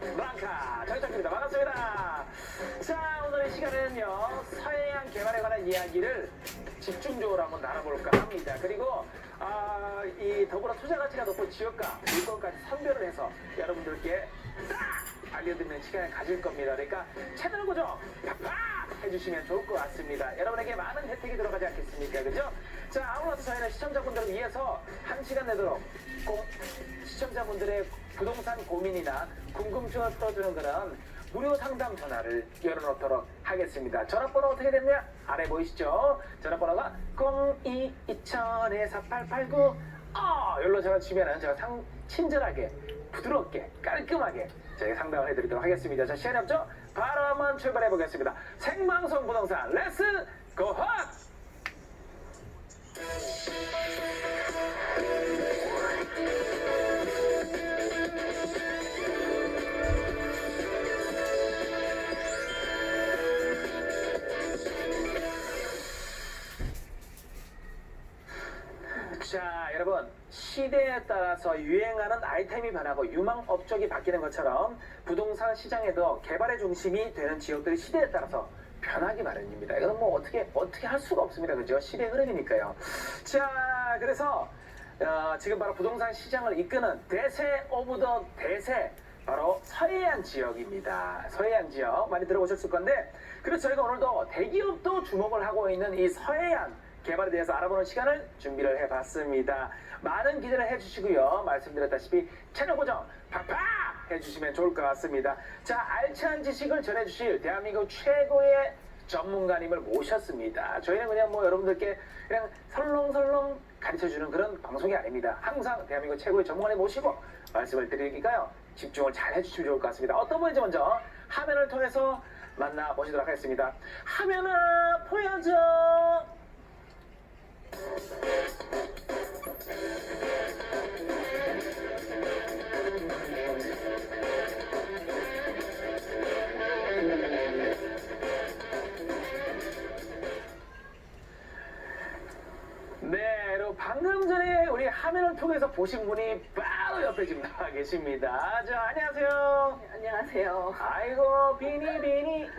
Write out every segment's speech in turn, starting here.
블랑카 정희탁입니다. 반갑습니다. 자, 오늘 이 시간에는요, 서해안 개발에 관한 이야기를 집중적으로 한번 나눠볼까 합니다. 그리고 이 더불어 투자 가치가 높은 지역과 물건까지 선별을 해서 여러분들께 딱 알려드리는 시간을 가질 겁니다. 그러니까 채널 고정 팍팍 해주시면 좋을 것 같습니다. 여러분에게 많은 혜택이 들어가지 않겠습니까? 그죠? 자, 아무래도 저희는 시청자분들을 위해서 1시간 내도록 꼭 시청자분들의 부동산 고민이나 궁금증을 풀어주는 그런 무료 상담 전화를 열어놓도록 하겠습니다. 전화번호 어떻게 됐냐? 아래 보이시죠? 전화번호가 02-2000-4889 여기로 전화 주시면은 제가 친절하게 부드럽게 깔끔하게 저희가 상담을 해드리도록 하겠습니다. 자, 시간이 없죠? 바로 한번 출발해 보겠습니다. 생방송 부동산 레츠 고 핫! 자, 여러분, 시대에 따라서 유행하는 아이템이 변하고 유망 업종이 바뀌는 것처럼 부동산 시장에도 개발의 중심이 되는 지역들이 시대에 따라서 변하기 마련입니다. 이건 뭐 어떻게 할 수가 없습니다. 그죠? 시대의 흐름이니까요. 자, 그래서 지금 바로 부동산 시장을 이끄는 대세 오브 더 대세, 바로 서해안 지역입니다. 서해안 지역 많이 들어보셨을 건데, 그래서 저희가 오늘도 대기업도 주목을 하고 있는 이 서해안 개발에 대해서 알아보는 시간을 준비를 해봤습니다. 많은 기대를 해주시고요. 말씀드렸다시피 채널 고정 팍팍 해주시면 좋을 것 같습니다. 자, 알찬 지식을 전해주실 대한민국 최고의 전문가님을 모셨습니다. 저희는 그냥 뭐 여러분들께 그냥 설렁설렁 가르쳐주는 그런 방송이 아닙니다. 항상 대한민국 최고의 전문가님 모시고 말씀을 드리니까요, 집중을 잘 해주시면 좋을 것 같습니다. 어떤 분인지 먼저 화면을 통해서 만나보시도록 하겠습니다. 화면을 보여줘. 네, 여러분 방금 전에 우리 화면을 통해서 보신 분이 바로 옆에 지금 나와 계십니다. 자, 안녕하세요. 네, 안녕하세요. 아이고, 비니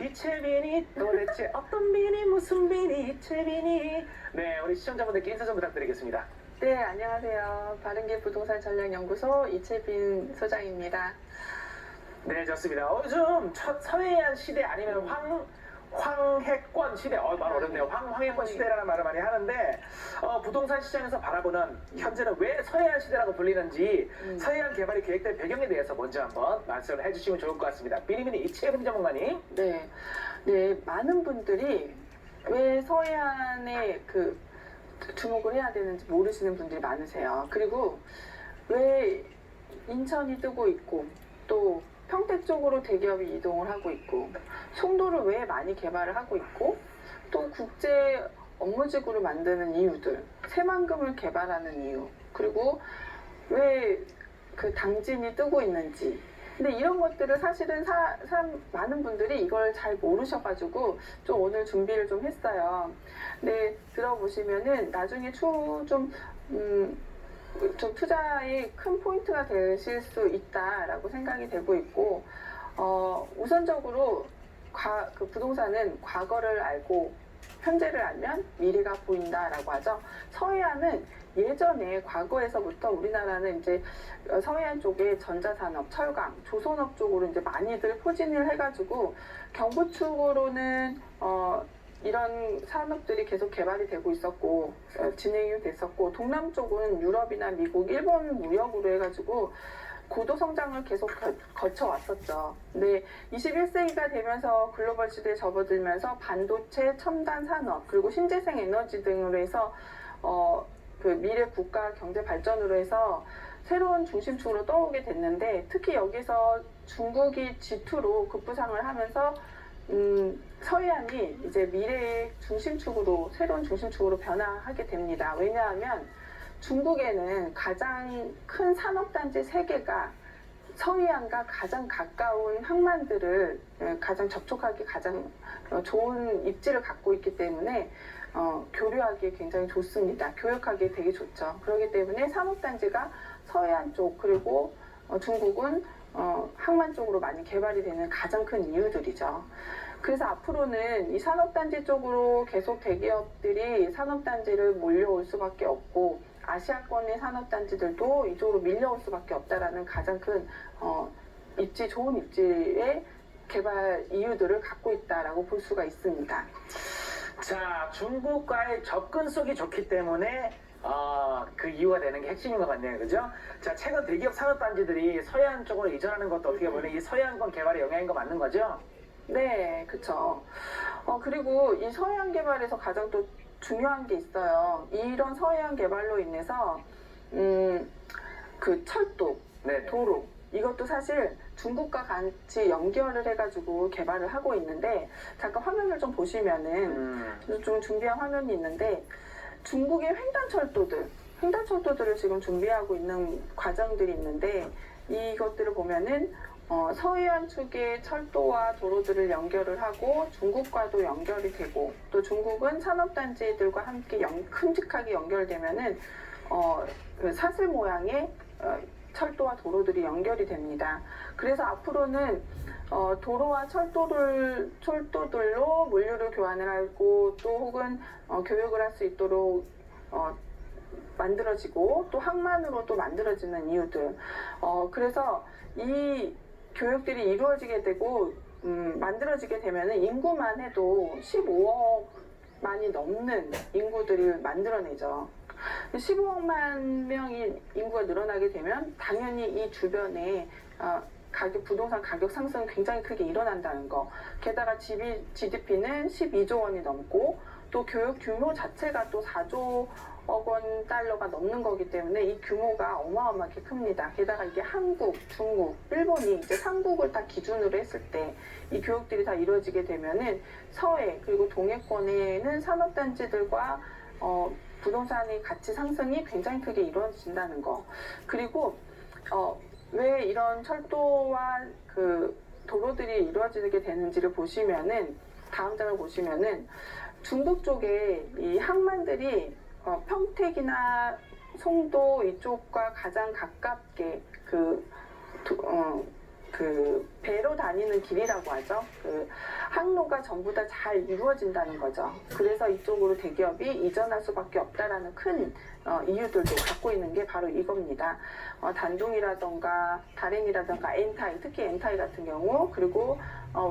이채 비니 도대체 어떤 비니 무슨 비니 이채 비니. 네, 우리 시청자분들께 인사 좀 부탁드리겠습니다. 네, 안녕하세요. 바른길 부동산 전략연구소 이채빈 소장입니다. 네, 좋습니다. 요즘 첫 서해안 시대 아니면 황해권 시대, 말 어렵네요. 황해권 시대라는 말을 많이 하는데, 부동산 시장에서 바라보는 현재는 왜 서해안 시대라고 불리는지, 서해안 개발이 계획된 배경에 대해서 먼저 한번 말씀을 해주시면 좋을 것 같습니다. 비니비니 이채빈 전문가님. 네, 많은 분들이 왜 서해안에 주목을 해야 되는지 모르시는 분들이 많으세요. 그리고 왜 인천이 뜨고 있고 또 평택 쪽으로 대기업이 이동을 하고 있고 송도를 왜 많이 개발을 하고 있고 또 국제 업무지구를 만드는 이유들, 새만금을 개발하는 이유, 그리고 왜 당진이 뜨고 있는지. 근데 이런 것들을 사실은 많은 분들이 이걸 잘 모르셔가지고 좀 오늘 준비를 좀 했어요. 근데 들어보시면은 나중에 좀 투자에 큰 포인트가 되실 수 있다라고 생각이 되고 있고, 우선적으로 부동산은 과거를 알고 현재를 알면 미래가 보인다라고 하죠. 서해안은 예전에 과거에서부터 우리나라는 이제 서해안 쪽에 전자산업, 철강, 조선업 쪽으로 이제 많이들 포진을 해가지고 경부 쪽으로는 이런 산업들이 계속 개발이 되고 있었고 진행이 됐었고, 동남 쪽은 유럽이나 미국, 일본 무역으로 해가지고 고도 성장을 계속 거쳐왔었죠. 근데 21세기가 되면서 글로벌 시대에 접어들면서 반도체, 첨단 산업, 그리고 신재생 에너지 등으로 해서 미래 국가 경제 발전으로 해서 새로운 중심축으로 떠오르게 됐는데, 특히 여기서 중국이 G2로 급부상을 하면서 서해안이 이제 미래의 중심축으로, 새로운 중심축으로 변화하게 됩니다. 왜냐하면 중국에는 가장 큰 산업단지 3개가 서해안과 가장 가까운 항만들을 가장 접촉하기 가장 좋은 입지를 갖고 있기 때문에 교류하기에 굉장히 좋습니다. 교역하기에 되게 좋죠. 그렇기 때문에 산업단지가 서해안 쪽, 그리고 중국은 항만 쪽으로 많이 개발이 되는 가장 큰 이유들이죠. 그래서 앞으로는 이 산업단지 쪽으로 계속 대기업들이 산업단지를 몰려올 수밖에 없고 아시아권의 산업단지들도 이쪽으로 밀려올 수밖에 없다라는 가장 큰 좋은 입지의 개발 이유들을 갖고 있다라고 볼 수가 있습니다. 자, 중국과의 접근성이 좋기 때문에 그 이유가 되는 게 핵심인 것 같네요. 그죠? 자, 최근 대기업 산업단지들이 서해안 쪽으로 이전하는 것도 어떻게 보면 이 서해안권 개발의 영향인 거 맞는 거죠? 네, 그쵸. 그리고 이 서해안 개발에서 가장 또 중요한 게 있어요. 이런 서해안 개발로 인해서, 그 철도, 네. 도로, 이것도 사실 중국과 같이 연결을 해가지고 개발을 하고 있는데, 잠깐 화면을 좀 보시면은, 좀 준비한 화면이 있는데, 중국의 횡단철도들을 지금 준비하고 있는 과정들이 있는데, 이것들을 보면은, 서해안 측의 철도와 도로들을 연결을 하고 중국과도 연결이 되고 또 중국은 산업단지들과 함께 큼직하게 연결되면은 그 사슬 모양의 철도와 도로들이 연결이 됩니다. 그래서 앞으로는 도로와 철도들로 물류를 교환을 하고 또 혹은 교역을 할 수 있도록 만들어지고 또 항만으로도 만들어지는 이유들. 그래서 이 교역들이 이루어지게 되고 만들어지게 되면 인구만 해도 15억만이 넘는 인구들을 만들어내죠. 15억만 명이 인구가 늘어나게 되면 당연히 이 주변에 부동산 가격 상승이 굉장히 크게 일어난다는 거. 게다가 GDP는 12조 원이 넘고 또 교육 규모 자체가 또 4조 원 달러가 넘는 거기 때문에 이 규모가 어마어마하게 큽니다. 게다가 이게 한국, 중국, 일본이 이제 3국을 다 기준으로 했을 때 이 교육들이 다 이루어지게 되면은 서해 그리고 동해권에는 산업단지들과 부동산의 가치 상승이 굉장히 크게 이루어진다는 거. 그리고 왜 이런 철도와 그 도로들이 이루어지게 되는지를 보시면은 다음 장을 보시면은 중국 쪽에 이 항만들이 평택이나 송도 이쪽과 가장 가깝게 그 배로 다니는 길이라고 하죠. 그 항로가 전부 다 잘 이루어진다는 거죠. 그래서 이쪽으로 대기업이 이전할 수밖에 없다라는 큰 이유들도 갖고 있는 게 바로 이겁니다. 단둥이라던가 다롄이라던가 엔타이, 특히 엔타이 같은 경우 그리고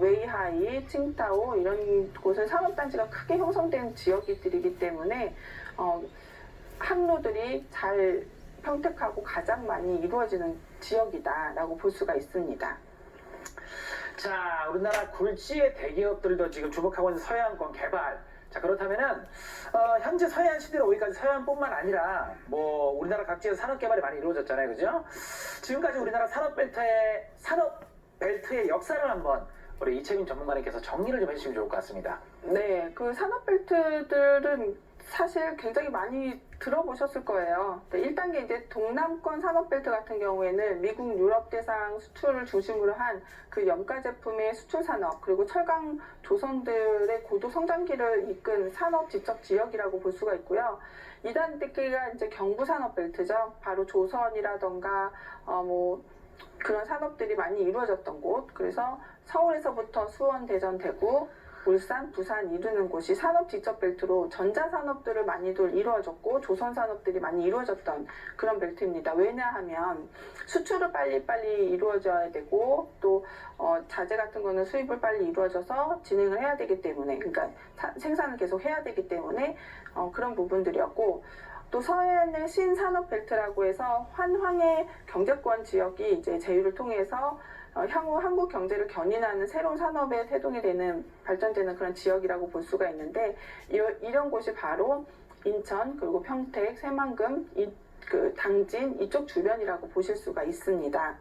웨이하이, 칭타오 이런 곳은 산업단지가 크게 형성된 지역들이기 때문에 항로들이 잘 평택하고 가장 많이 이루어지는 지역이다라고 볼 수가 있습니다. 자, 우리나라 굴지의 대기업들도 지금 주목하고 있는 서해안권 개발. 자, 그렇다면은 현재 서해안 시대로 오기까지 서해안뿐만 아니라 뭐 우리나라 각지에서 산업 개발이 많이 이루어졌잖아요, 그죠? 지금까지 우리나라 산업벨트의 역사를 한번 우리 이채민 전문가님께서 정리를 좀 해주시면 좋을 것 같습니다. 네, 그 산업벨트들은 사실 굉장히 많이 들어보셨을 거예요. 1단계 이제 동남권 산업벨트 같은 경우에는 미국, 유럽 대상 수출을 중심으로 한 그 염가 제품의 수출 산업 그리고 철강 조선들의 고도 성장기를 이끈 산업 지적 지역이라고 볼 수가 있고요. 2단계가 이제 경부 산업벨트죠. 바로 조선이라던가 뭐 그런 산업들이 많이 이루어졌던 곳. 그래서 서울에서부터 수원, 대전, 대구, 울산, 부산 이루는 곳이 산업 지적 벨트로 전자산업들을 많이들 이루어졌고 조선산업들이 많이 이루어졌던 그런 벨트입니다. 왜냐하면 수출을 빨리빨리 이루어져야 되고 또 자재 같은 거는 수입을 빨리 이루어져서 진행을 해야 되기 때문에 그러니까 생산을 계속 해야 되기 때문에 그런 부분들이었고 또 서해안의 신산업벨트라고 해서 환황의 경제권 지역이 이제 제휴를 통해서 향후 한국 경제를 견인하는 새로운 산업에 태동이 되는 발전되는 그런 지역이라고 볼 수가 있는데 이런 곳이 바로 인천 그리고 평택, 새만금, 당진 이쪽 주변이라고 보실 수가 있습니다.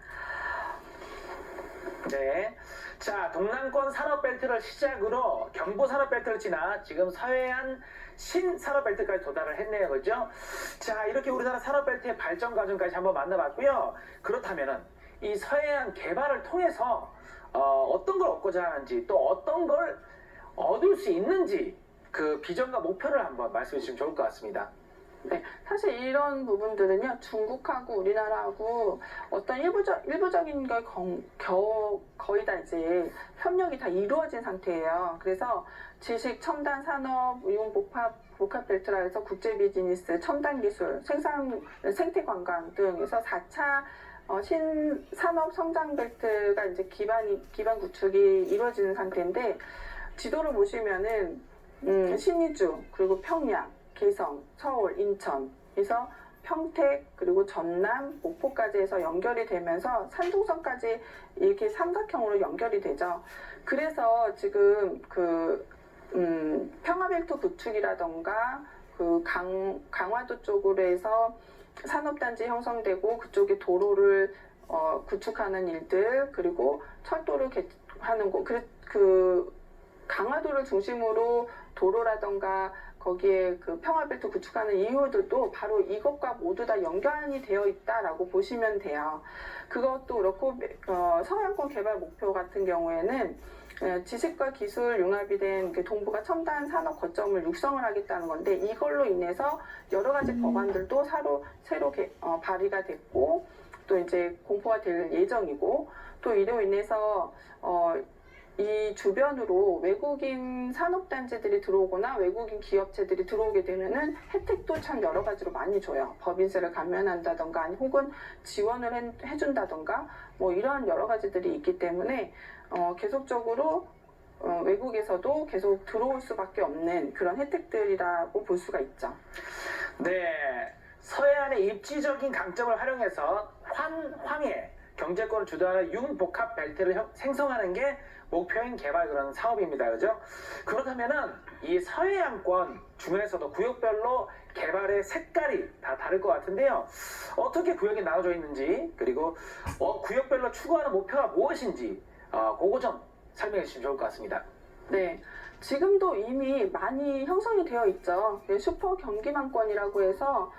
네. 자, 동남권 산업벨트를 시작으로 경부 산업벨트를 지나 지금 서해안 신산업벨트까지 도달을 했네요. 그죠? 자, 이렇게 우리나라 산업벨트의 발전 과정까지 한번 만나봤고요. 그렇다면은 이 서해안 개발을 통해서 어떤 걸 얻고자 하는지 또 어떤 걸 얻을 수 있는지 그 비전과 목표를 한번 말씀해 주시면 좋을 것 같습니다. 네, 사실 이런 부분들은요, 중국하고 우리나라하고 어떤 일부적인 걸 거의 다 이제 협력이 다 이루어진 상태예요. 그래서 지식, 첨단 산업, 복합 벨트라 해서 국제 비즈니스, 첨단 기술, 생태 관광 등에서 4차 신산업 성장 벨트가 이제 기반 구축이 이루어지는 상태인데, 지도를 보시면은 신의주, 그리고 평양, 개성, 서울, 인천에서 평택, 그리고 전남, 목포까지 해서 연결이 되면서 산둥성까지 이렇게 삼각형으로 연결이 되죠. 그래서 지금 평화벨트 구축이라던가 강화도 쪽으로 해서 산업단지 형성되고 그쪽에 도로를 구축하는 일들, 그리고 철도를 하는 곳, 강화도를 중심으로 도로라던가 거기에 평화벨트 구축하는 이유들도 바로 이것과 모두 다 연관이 되어 있다라고 보시면 돼요. 그것도 그렇고 서해안권 개발 목표 같은 경우에는 지식과 기술 융합이 된 동북아 첨단 산업 거점을 육성을 하겠다는 건데, 이걸로 인해서 여러 가지 법안들도 새로 발의가 됐고 또 이제 공포가 될 예정이고, 또 이로 인해서 이 주변으로 외국인 산업단지들이 들어오거나 외국인 기업체들이 들어오게 되면은 혜택도 참 여러 가지로 많이 줘요. 법인세를 감면한다던가, 아니 혹은 지원을 해준다던가, 뭐 이런 여러 가지들이 있기 때문에 계속적으로 외국에서도 계속 들어올 수밖에 없는 그런 혜택들이라고 볼 수가 있죠. 네, 서해안의 입지적인 강점을 활용해서 황해 경제권을 주도하는 융복합 벨트를 생성하는 게 목표인 개발 그런 사업입니다. 그죠? 그렇다면은 이 서해안권 중에서도 구역별로 개발의 색깔이 다 다를 것 같은데요. 어떻게 구역이 나눠져 있는지, 그리고 구역별로 추구하는 목표가 무엇인지 그거 좀 설명해 주시면 좋을 것 같습니다. 네, 지금도 이미 많이 형성이 되어 있죠. 슈퍼 경기망권이라고 해서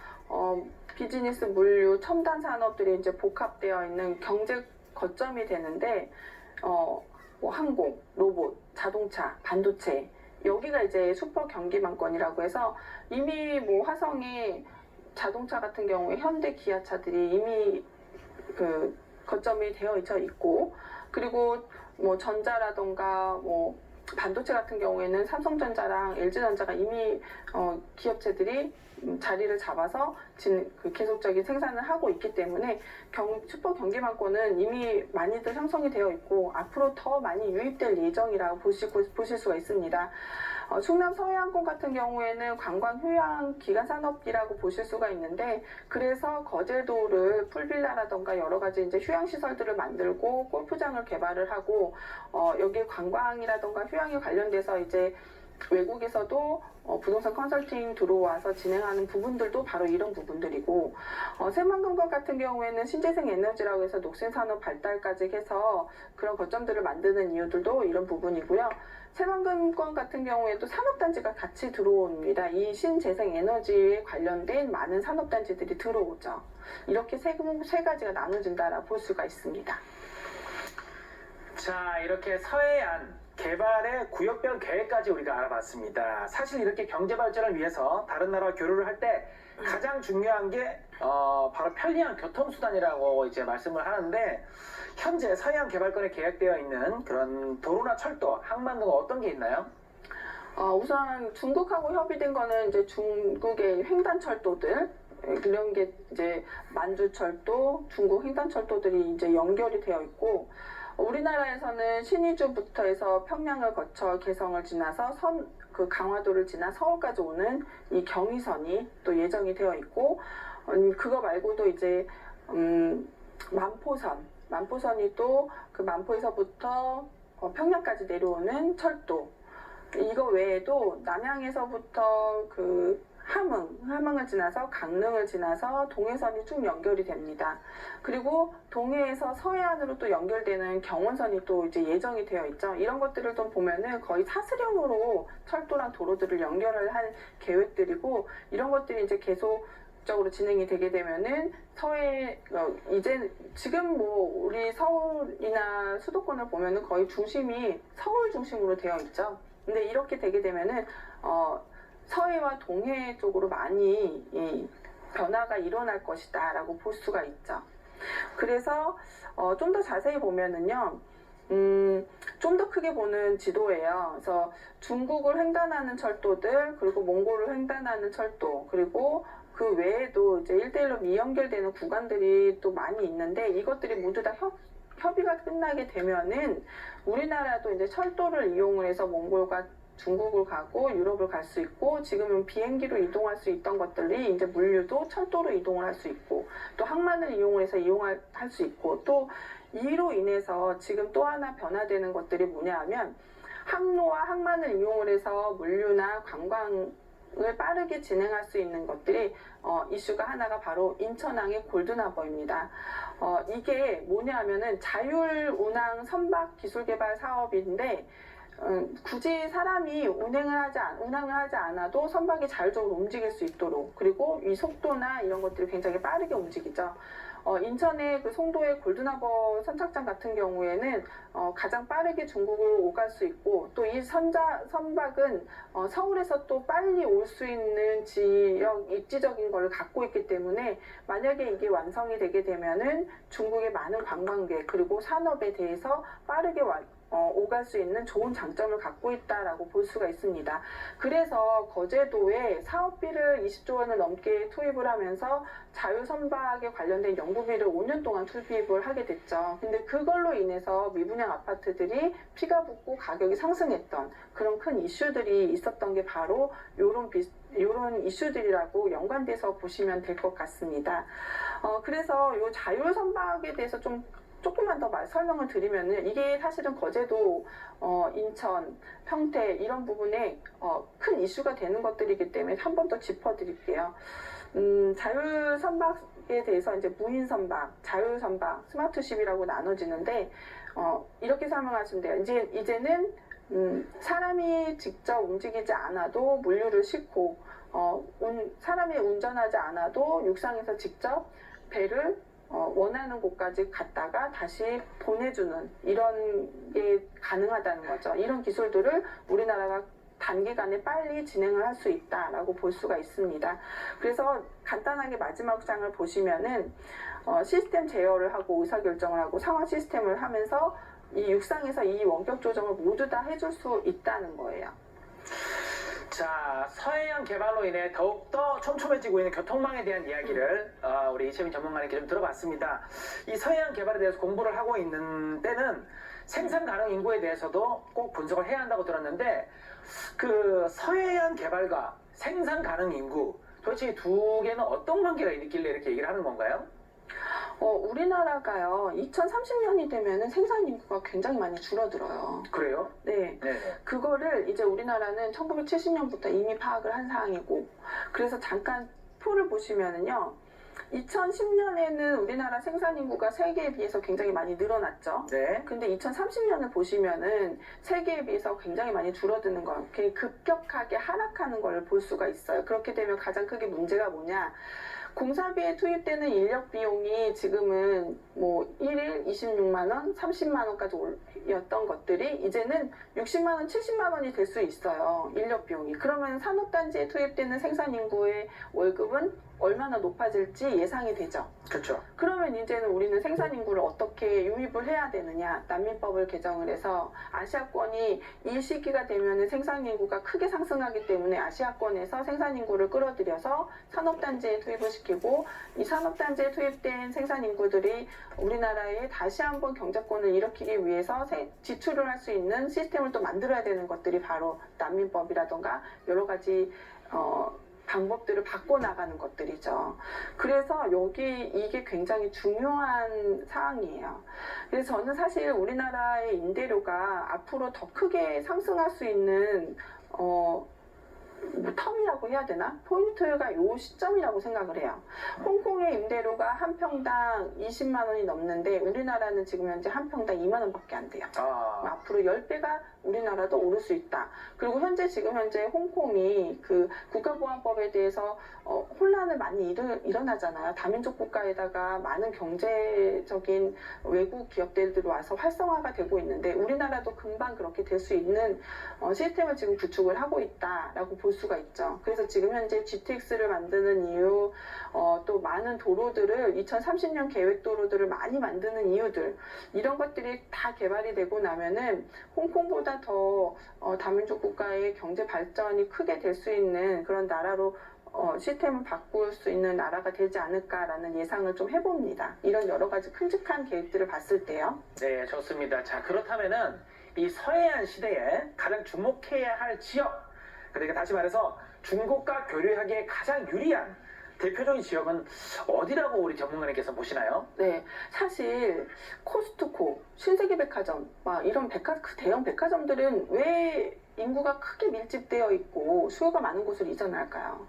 비즈니스, 물류, 첨단 산업들이 이제 복합되어 있는 경제 거점이 되는데, 뭐 항공, 로봇, 자동차, 반도체, 여기가 이제 슈퍼 경기망권이라고 해서 이미 뭐 화성의 자동차 같은 경우에 현대 기아차들이 이미 거점이 되어 있고, 그리고 뭐 전자라던가 뭐 반도체 같은 경우에는 삼성전자랑 LG전자가 이미 기업체들이 자리를 잡아서 계속적인 생산을 하고 있기 때문에 슈퍼 경기망권은 이미 많이들 형성이 되어 있고 앞으로 더 많이 유입될 예정이라고 보실 수가 있습니다. 충남 서해안권 같은 경우에는 관광 휴양 기간 산업이라고 보실 수가 있는데, 그래서 거제도를 풀빌라라던가 여러 가지 이제 휴양 시설들을 만들고 골프장을 개발을 하고 여기 관광이라던가 휴양에 관련돼서 이제 외국에서도 부동산 컨설팅 들어와서 진행하는 부분들도 바로 이런 부분들이고, 새만금권 같은 경우에는 신재생 에너지라고 해서 녹색산업 발달까지 해서 그런 거점들을 만드는 이유들도 이런 부분이고요. 새만금권 같은 경우에도 산업단지가 같이 들어옵니다. 이 신재생 에너지에 관련된 많은 산업단지들이 들어오죠. 이렇게 세 가지가 나눠진다라고 볼 수가 있습니다. 자, 이렇게 서해안 개발의 구역별 계획까지 우리가 알아봤습니다. 사실 이렇게 경제 발전을 위해서 다른 나라와 교류를 할 때 가장 중요한 게 바로 편리한 교통수단이라고 이제 말씀을 하는데, 현재 서해안 개발권에 계획되어 있는 그런 도로나 철도, 항만 등 어떤 게 있나요? 우선 중국하고 협의된 거는 이제 중국의 횡단철도들, 이런 게 이제 만주철도, 중국 횡단철도들이 이제 연결이 되어 있고, 우리나라에서는 신의주부터 해서 평양을 거쳐 개성을 지나서 강화도를 지나 서울까지 오는 이 경의선이 또 예정이 되어 있고, 그거 말고도 이제 만포선이 또 그 만포에서부터 평양까지 내려오는 철도, 이거 외에도 남양에서부터 함흥을 지나서 강릉을 지나서 동해선이 쭉 연결이 됩니다. 그리고 동해에서 서해안으로 또 연결되는 경원선이 또 이제 예정이 되어 있죠. 이런 것들을 좀 보면은 거의 사슬형으로 철도랑 도로들을 연결을 할 계획들이고, 이런 것들이 이제 계속적으로 진행이 되게 되면은 이제 지금 뭐 우리 서울이나 수도권을 보면은 거의 중심이 서울 중심으로 되어 있죠. 근데 이렇게 되게 되면은 서해와 동해 쪽으로 많이 이 변화가 일어날 것이다라고 볼 수가 있죠. 그래서 좀 더 자세히 보면은요, 좀 더 크게 보는 지도예요. 그래서 중국을 횡단하는 철도들, 그리고 몽골을 횡단하는 철도, 그리고 그 외에도 이제 1대1로 미연결되는 구간들이 또 많이 있는데, 이것들이 모두 다 협의가 끝나게 되면은 우리나라도 이제 철도를 이용을 해서 몽골과 중국을 가고 유럽을 갈 수 있고, 지금은 비행기로 이동할 수 있던 것들이 이제 물류도 철도로 이동을 할 수 있고, 또 항만을 이용을 해서 할 수 있고, 또 이로 인해서 지금 또 하나 변화되는 것들이 뭐냐 하면, 항로와 항만을 이용을 해서 물류나 관광을 빠르게 진행할 수 있는 것들이 이슈가 하나가 바로 인천항의 골든하버입니다. 이게 뭐냐 하면은 자율운항 선박 기술개발 사업인데, 굳이 사람이 운항을 하지 않아도 선박이 자율적으로 움직일 수 있도록, 그리고 이 속도나 이런 것들이 굉장히 빠르게 움직이죠. 인천의 그 송도의 골든하버 선착장 같은 경우에는 가장 빠르게 중국을 오갈 수 있고, 또 이 선박은 서울에서 또 빨리 올 수 있는 지역 입지적인 걸 갖고 있기 때문에, 만약에 이게 완성이 되게 되면은 중국의 많은 관광객 그리고 산업에 대해서 빠르게 오갈 수 있는 좋은 장점을 갖고 있다라고 볼 수가 있습니다. 그래서 거제도에 사업비를 20조 원을 넘게 투입을 하면서 자율선박에 관련된 연구비를 5년 동안 투입을 하게 됐죠. 근데 그걸로 인해서 미분양 아파트들이 피가 붙고 가격이 상승했던 그런 큰 이슈들이 있었던 게 바로 요런 이슈들이라고 연관돼서 보시면 될 것 같습니다. 그래서 요 자율선박에 대해서 조금만 더 설명을 드리면은, 이게 사실은 거제도, 인천, 평택 이런 부분에 큰 이슈가 되는 것들이기 때문에 한 번 더 짚어드릴게요. 자율선박에 대해서 이제 무인선박, 자율선박, 스마트쉽이라고 나눠지는데, 이렇게 설명하시면 돼요. 이제는 사람이 직접 움직이지 않아도 물류를 싣고, 사람이 운전하지 않아도 육상에서 직접 배를 원하는 곳까지 갔다가 다시 보내주는, 이런 게 가능하다는 거죠. 이런 기술들을 우리나라가 단기간에 빨리 진행을 할 수 있다라고 볼 수가 있습니다. 그래서 간단하게 마지막 장을 보시면은 시스템 제어를 하고 의사결정을 하고 상황 시스템을 하면서 이 육상에서 이 원격 조정을 모두 다 해줄 수 있다는 거예요. 자, 서해안 개발로 인해 더욱더 촘촘해지고 있는 교통망에 대한 이야기를 우리 이채민 전문가님께 좀 들어봤습니다. 이 서해안 개발에 대해서 공부를 하고 있는 때는 생산 가능 인구에 대해서도 꼭 분석을 해야 한다고 들었는데, 그 서해안 개발과 생산 가능 인구, 도대체 이 두 개는 어떤 관계가 있길래 이렇게 얘기를 하는 건가요? 우리나라가요, 2030년이 되면은 생산 인구가 굉장히 많이 줄어들어요. 그래요? 네. 네네. 그거를 이제 우리나라는 1970년부터 이미 파악을 한 사항이고, 그래서 잠깐 표를 보시면은요, 2010년에는 우리나라 생산 인구가 세계에 비해서 굉장히 많이 늘어났죠. 네. 근데 2030년을 보시면은 세계에 비해서 굉장히 많이 줄어드는 거, 급격하게 하락하는 걸 볼 수가 있어요. 그렇게 되면 가장 크게 문제가 뭐냐? 공사비에 투입되는 인력 비용이 지금은 뭐 1일 26만 원, 30만 원까지 였던 것들이 이제는 60만 원, 70만 원이 될 수 있어요. 인력 비용이. 그러면 산업단지에 투입되는 생산 인구의 월급은 얼마나 높아질지 예상이 되죠. 그렇죠. 그러면 이제는 우리는 생산 인구를 어떻게 유입을 해야 되느냐? 난민법을 개정을 해서 아시아권이 이 시기가 되면은 생산 인구가 크게 상승하기 때문에 아시아권에서 생산 인구를 끌어들여서 산업단지에 투입을 시키고, 이 산업단지에 투입된 생산 인구들이 우리나라에 다시 한번 경제권을 일으키기 위해서 지출을 할 수 있는 시스템을 또 만들어야 되는 것들이 바로 난민법이라던가 여러 가지 방법들을 바꿔나가는 것들이죠. 그래서 이게 굉장히 중요한 사항이에요. 그래서 저는 사실 우리나라의 임대료가 앞으로 더 크게 상승할 수 있는 텀이라고 해야 되나? 포인트가 요 시점이라고 생각을 해요. 홍콩의 임대료가 한 평당 20만 원이 넘는데 우리나라는 지금 현재 한 평당 2만 원밖에 안 돼요. 앞으로 10배가 우리나라도 오를 수 있다. 그리고 지금 현재 홍콩이 그 국가보안법에 대해서 혼란을 많이 일어나잖아요. 다민족 국가에다가 많은 경제적인 외국 기업들이 와서 활성화가 되고 있는데, 우리나라도 금방 그렇게 될 수 있는 시스템을 지금 구축을 하고 있다라고 볼 볼 수가 있죠. 그래서 지금 현재 GTX를 만드는 이유, 또 많은 도로들을 2030년 계획 도로들을 많이 만드는 이유들, 이런 것들이 다 개발이 되고 나면은 홍콩보다 더 다민족 국가의 경제 발전이 크게 될 수 있는 그런 나라로 시스템을 바꿀 수 있는 나라가 되지 않을까라는 예상을 좀 해봅니다. 이런 여러 가지 큼직한 계획들을 봤을 때요. 네, 좋습니다. 자, 그렇다면은 이 서해안 시대에 가장 주목해야 할 지역, 그러니까 다시 말해서 중국과 교류하기에 가장 유리한 대표적인 지역은 어디라고 우리 전문가님께서 보시나요? 네, 사실 코스트코, 신세계백화점, 막 이런 대형 백화점들은 왜 인구가 크게 밀집되어 있고 수요가 많은 곳을 이전할까요?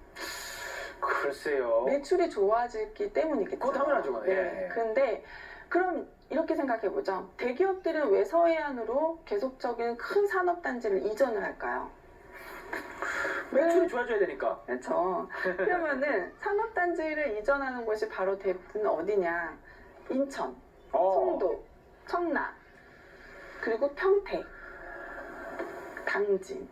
글쎄요. 매출이 좋아지기 때문이겠죠. 그거 당연하죠. 네. 예. 근데 그럼 이렇게 생각해 보죠. 대기업들은 왜 서해안으로 계속적인 큰 산업단지를 이전을 할까요? 매출이 좋아져야 되니까. 그렇죠. 그러면은 산업단지를 이전하는 곳이 바로 대부분 어디냐? 인천, 송도, 청라, 그리고 평택, 당진.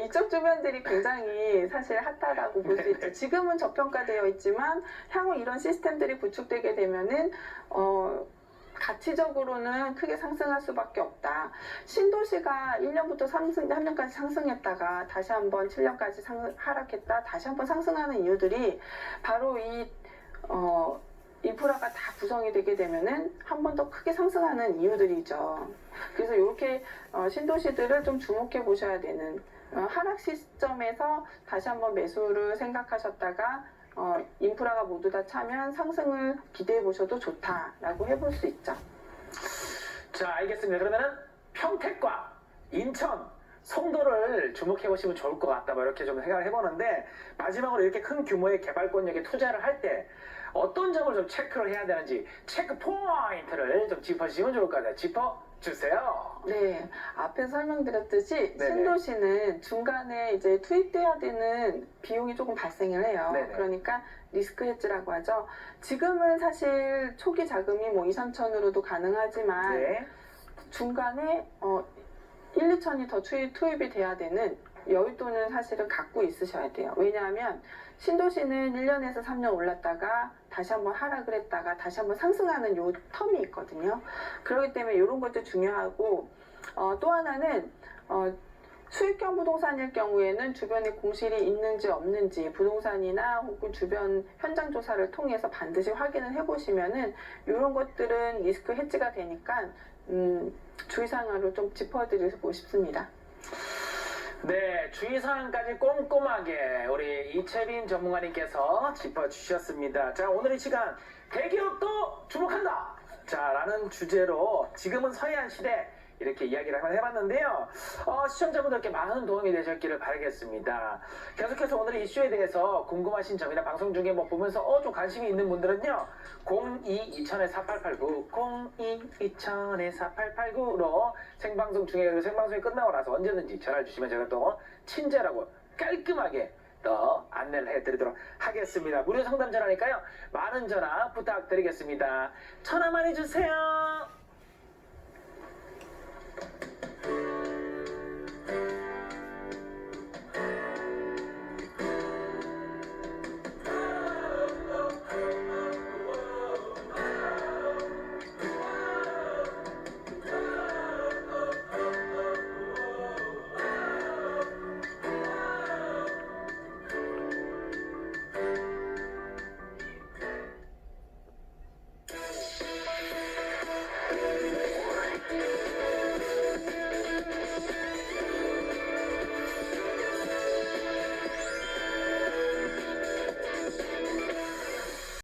이쪽 주변들이 굉장히 사실 핫하다고 볼 수 있죠. 지금은 저평가되어 있지만 향후 이런 시스템들이 구축되게 되면은 가치적으로는 크게 상승할 수밖에 없다. 신도시가 1년부터 3년까지 상승했다가 다시 한번 7년까지 하락했다. 다시 한번 상승하는 이유들이 바로 이 인프라가 다 구성이 되게 되면은 한 번 더 크게 상승하는 이유들이죠. 그래서 이렇게 신도시들을 좀 주목해 보셔야 되는 하락 시점에서 다시 한번 매수를 생각하셨다가 인프라가 모두 다 차면 상승을 기대해 보셔도 좋다라고 해볼 수 있죠. 자, 알겠습니다. 그러면은 평택과 인천, 송도를 주목해 보시면 좋을 것 같다. 뭐 이렇게 좀 생각을 해보는데 마지막으로 이렇게 큰 규모의 개발권력에 투자를 할 때 어떤 점을 좀 체크를 해야 되는지 체크 포인트를 좀 짚어주시면 좋을 것 같아요. 짚어주세요. 네, 앞에 설명드렸듯이 네네. 신도시는 중간에 이제 투입돼야 되는 비용이 조금 발생을 해요. 네네. 그러니까 리스크 헤지라고 하죠. 지금은 사실 초기 자금이 뭐 2, 3천으로도 가능하지만 네. 중간에 1, 2천이 더 투입이 돼야 되는 여윳돈은 사실은 갖고 있으셔야 돼요. 왜냐하면 신도시는 1년에서 3년 올랐다가 다시 한번 하락을 했다가 다시 한번 상승하는 요 텀이 있거든요. 그렇기 때문에 이런 것도 중요하고 또 하나는 수익형 부동산일 경우에는 주변에 공실이 있는지 없는지 부동산이나 혹은 주변 현장 조사를 통해서 반드시 확인을 해보시면은 이런 것들은 리스크 헤지가 되니까 주의사항으로 좀 짚어드리고 싶습니다. 네, 주의사항까지 꼼꼼하게 우리 이채빈 전문가님께서 짚어주셨습니다. 자, 오늘 이 시간 대기업도 주목한다! 자, 라는 주제로 지금은 서해안 시대 이렇게 이야기를 한번 해봤는데요. 시청자분들께 많은 도움이 되셨기를 바라겠습니다. 계속해서 오늘 이슈에 대해서 궁금하신 점이나 방송 중에 뭐 보면서 좀 관심이 있는 분들은요. 02-2000-4889 02-2000-4889로 생방송 중에 생방송이 끝나고 나서 언제든지 전화 주시면 제가 또 친절하고 깔끔하게 또 안내를 해드리도록 하겠습니다. 무료 상담 전화니까요. 많은 전화 부탁드리겠습니다. 전화 많이 주세요.